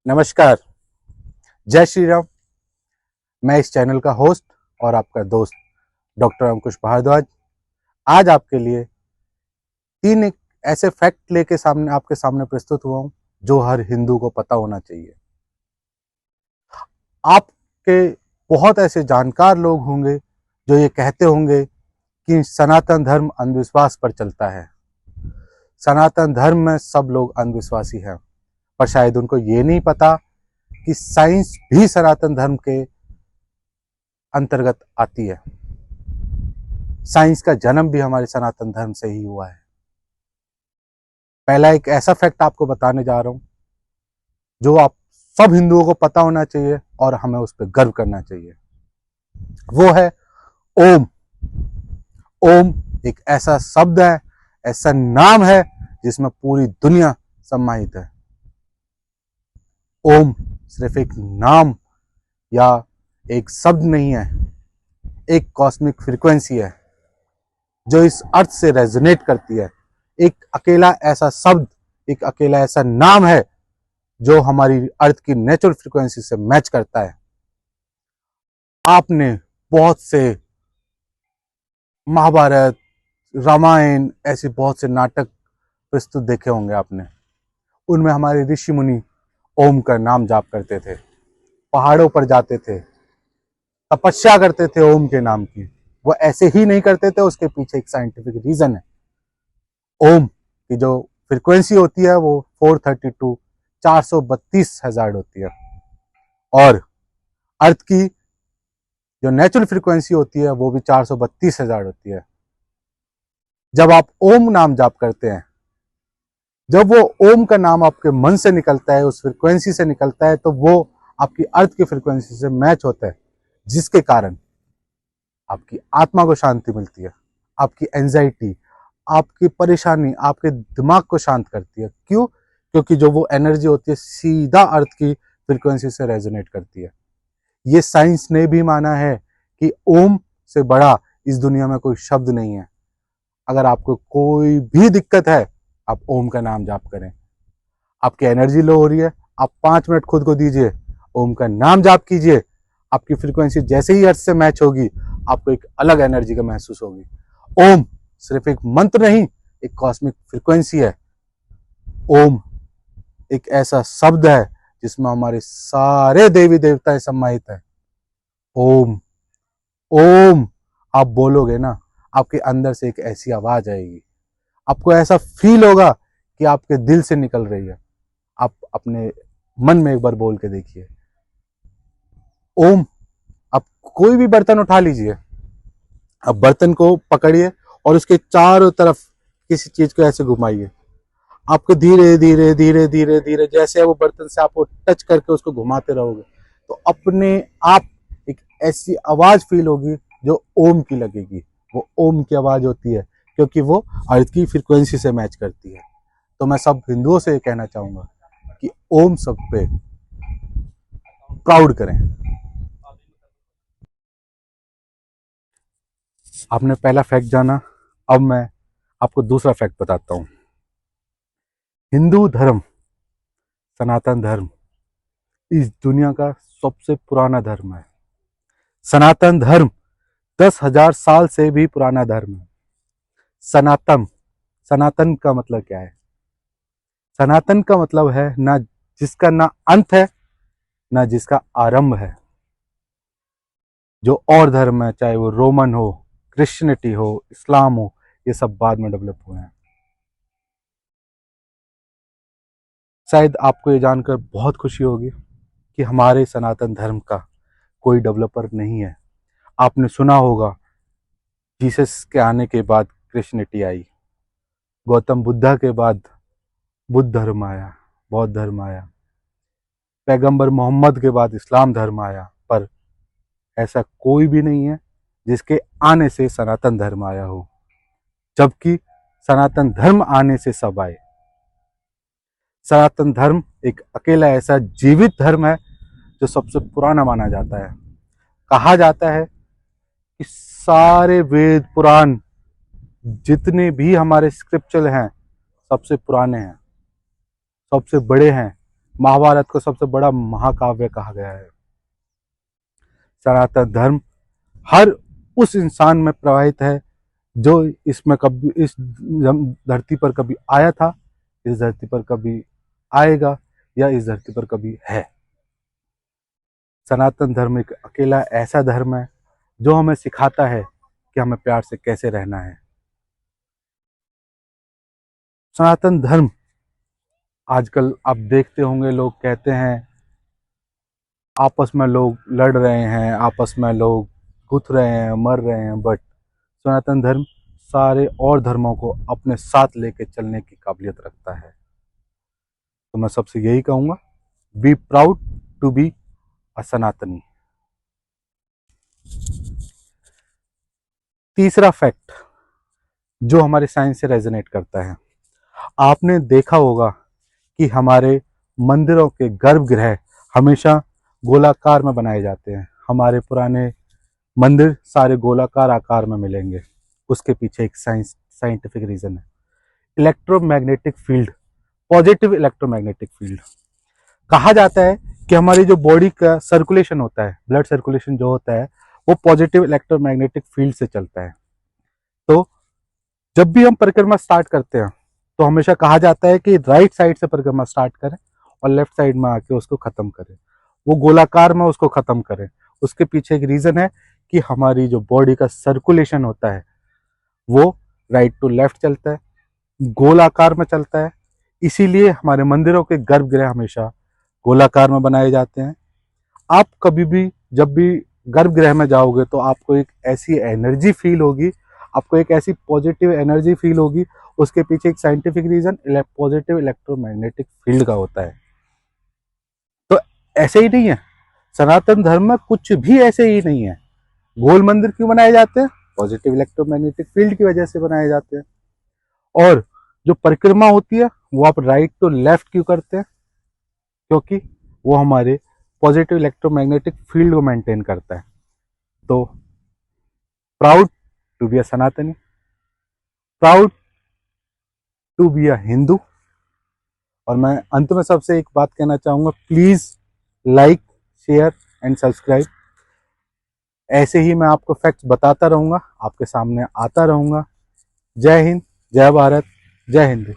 नमस्कार। जय श्री राम। मैं इस चैनल का होस्ट और आपका दोस्त डॉक्टर अंकुश भारद्वाज आज आपके लिए तीन एक ऐसे फैक्ट लेके आपके सामने प्रस्तुत हुआ हूं जो हर हिंदू को पता होना चाहिए। आपके बहुत ऐसे जानकार लोग होंगे जो ये कहते होंगे कि सनातन धर्म अंधविश्वास पर चलता है, सनातन धर्म में सब लोग अंधविश्वासी हैं, पर शायद उनको ये नहीं पता कि साइंस भी सनातन धर्म के अंतर्गत आती है। साइंस का जन्म भी हमारे सनातन धर्म से ही हुआ है। पहला एक ऐसा फैक्ट आपको बताने जा रहा हूं जो आप सब हिंदुओं को पता होना चाहिए और हमें उस पर गर्व करना चाहिए। वो है ओम। ओम एक ऐसा शब्द है, ऐसा नाम है जिसमें पूरी दुनिया सम्मानित है। ओम सिर्फ एक नाम या एक शब्द नहीं है, एक कॉस्मिक फ्रीक्वेंसी है जो इस अर्थ से रेजोनेट करती है। एक अकेला ऐसा शब्द, एक अकेला ऐसा नाम है जो हमारी अर्थ की नेचुरल फ्रीक्वेंसी से मैच करता है। आपने बहुत से महाभारत, रामायण ऐसे बहुत से नाटक प्रस्तुत देखे होंगे आपने। उनमें हमारे ऋषि मुनि ओम का नाम जाप करते थे, पहाड़ों पर जाते थे, तपस्या करते थे ओम के नाम की। वो ऐसे ही नहीं करते थे, उसके पीछे एक साइंटिफिक रीजन है। ओम की जो फ्रीक्वेंसी होती है वो 432 432 हर्ट्ज होती है और अर्थ की जो नेचुरल फ्रीक्वेंसी होती है वो भी 432 हर्ट्ज होती है। जब आप ओम नाम जाप करते हैं, जब वो ओम का नाम आपके मन से निकलता है, उस फ्रीक्वेंसी से निकलता है, तो वो आपकी अर्थ की फ्रीक्वेंसी से मैच होता है, जिसके कारण आपकी आत्मा को शांति मिलती है, आपकी एंजाइटी, आपकी परेशानी, आपके दिमाग को शांत करती है। क्यों? क्योंकि जो वो एनर्जी होती है सीधा अर्थ की फ्रीक्वेंसी से रेजोनेट करती है। ये साइंस ने भी माना है कि ओम से बड़ा इस दुनिया में कोई शब्द नहीं है। अगर आपको कोई भी दिक्कत है, आप ओम का नाम जाप करें। आपकी एनर्जी लो हो रही है, आप 5 मिनट खुद को दीजिए, ओम का नाम जाप कीजिए। आपकी फ्रीक्वेंसी जैसे ही अर्थ से मैच होगी, आपको एक अलग एनर्जी का महसूस होगी। ओम सिर्फ एक मंत्र नहीं, एक कॉस्मिक फ्रीक्वेंसी है। ओम एक ऐसा शब्द है जिसमें हमारे सारे देवी देवता सम्मानित है। ओम ओम आप बोलोगे ना, आपके अंदर से एक ऐसी आवाज आएगी, आपको ऐसा फील होगा कि आपके दिल से निकल रही है। आप अपने मन में एक बार बोल के देखिए ओम। आप कोई भी बर्तन उठा लीजिए, अब बर्तन को पकड़िए और उसके चारों तरफ किसी चीज को ऐसे घुमाइए। आपको धीरे धीरे धीरे धीरे धीरे जैसे वो बर्तन से आपको टच करके उसको घुमाते रहोगे तो अपने आप एक ऐसी आवाज फील होगी जो ओम की लगेगी। वो ओम की आवाज होती है क्योंकि वो अर्थ की फ्रीक्वेंसी से मैच करती है। तो मैं सब हिंदुओं से कहना चाहूंगा कि ओम सब पे प्राउड करें। आपने पहला फैक्ट जाना, अब मैं आपको दूसरा फैक्ट बताता हूं। हिंदू धर्म, सनातन धर्म इस दुनिया का सबसे पुराना धर्म है। सनातन धर्म 10,000 साल से भी पुराना धर्म है। सनातन, सनातन का मतलब क्या है? सनातन का मतलब है ना जिसका ना अंत है, ना जिसका आरंभ है। जो और धर्म है, चाहे वो रोमन हो, क्रिश्चियनिटी हो, इस्लाम हो, ये सब बाद में डेवलप हुए हैं। शायद आपको ये जानकर बहुत खुशी होगी कि हमारे सनातन धर्म का कोई डेवलपर नहीं है। आपने सुना होगा जीसस के आने के बाद क्रिश्चियनिटी आई, गौतम बुद्धा के बाद बुद्ध धर्म आया, बौद्ध धर्म आया, पैगंबर मोहम्मद के बाद इस्लाम धर्म आया, पर ऐसा कोई भी नहीं है जिसके आने से सनातन धर्म आया हो, जबकि सनातन धर्म आने से सब आए। सनातन धर्म एक अकेला ऐसा जीवित धर्म है जो सबसे पुराना माना जाता है। कहा जाता है कि सारे वेद पुराण जितने भी हमारे स्क्रिप्चर हैं सबसे पुराने हैं, सबसे बड़े हैं, महाभारत को सबसे बड़ा महाकाव्य कहा गया है। सनातन धर्म हर उस इंसान में प्रवाहित है जो इसमें कभी इस धरती पर कभी आया था, इस धरती पर कभी आएगा या इस धरती पर कभी है। सनातन धर्म एक अकेला ऐसा धर्म है जो हमें सिखाता है कि हमें प्यार से कैसे रहना है। सनातन धर्म आजकल आप देखते होंगे, लोग कहते हैं आपस में लोग लड़ रहे हैं, आपस में लोग गुथ रहे हैं, मर रहे हैं, बट सनातन धर्म सारे और धर्मों को अपने साथ लेके चलने की काबिलियत रखता है। तो मैं सबसे यही कहूँगा, be proud to be a Sanatani. तीसरा फैक्ट जो हमारे साइंस से रेजोनेट करता है, आपने देखा होगा कि हमारे मंदिरों के गर्भगृह हमेशा गोलाकार में बनाए जाते हैं। हमारे पुराने मंदिर सारे गोलाकार आकार में मिलेंगे। उसके पीछे एक साइंटिफिक रीजन है, electromagnetic field, positive electromagnetic field. कहा जाता है कि हमारी जो बॉडी का सर्कुलेशन होता है, ब्लड सर्कुलेशन जो होता है, वो पॉजिटिव इलेक्ट्रोमैग्नेटिक फील्ड से चलता है। तो जब भी हम परिक्रमा स्टार्ट करते हैं तो हमेशा कहा जाता है कि राइट साइड से परिक्रमा स्टार्ट करें और लेफ्ट साइड में आके उसको खत्म करें, वो गोलाकार में उसको खत्म करें। उसके पीछे एक रीजन है कि हमारी जो बॉडी का सर्कुलेशन होता है वो राइट टू लेफ्ट चलता है, गोलाकार में चलता है। इसीलिए हमारे मंदिरों के गर्भगृह हमेशा गोलाकार में बनाए जाते हैं। आप कभी भी जब भी गर्भगृह में जाओगे तो आपको एक ऐसी एनर्जी फील होगी, आपको एक ऐसी पॉजिटिव एनर्जी फील होगी। उसके पीछे एक scientific reason positive electromagnetic field का होता है। तो ऐसे ही नहीं है, सनातन धर्म में कुछ भी ऐसे ही नहीं है। गोल मंदिर क्यों बनाए जाते हैं? पॉजिटिव इलेक्ट्रोमैग्नेटिक फील्ड की वजह से बनाए जाते हैं। और जो परिक्रमा होती है वो आप राइट टू लेफ्ट क्यों करते हैं? क्योंकि वो हमारे पॉजिटिव इलेक्ट्रोमैग्नेटिक फील्ड को मेंटेन करता है। तो proud to be a Sanatani, proud to be a Hindu. और मैं अंत में सबसे एक बात कहना चाहूँगा, please like, share and subscribe. ऐसे ही मैं आपको फैक्ट्स बताता रहूँगा, आपके सामने आता रहूँगा। जय हिंद, जय भारत, जय हिंद।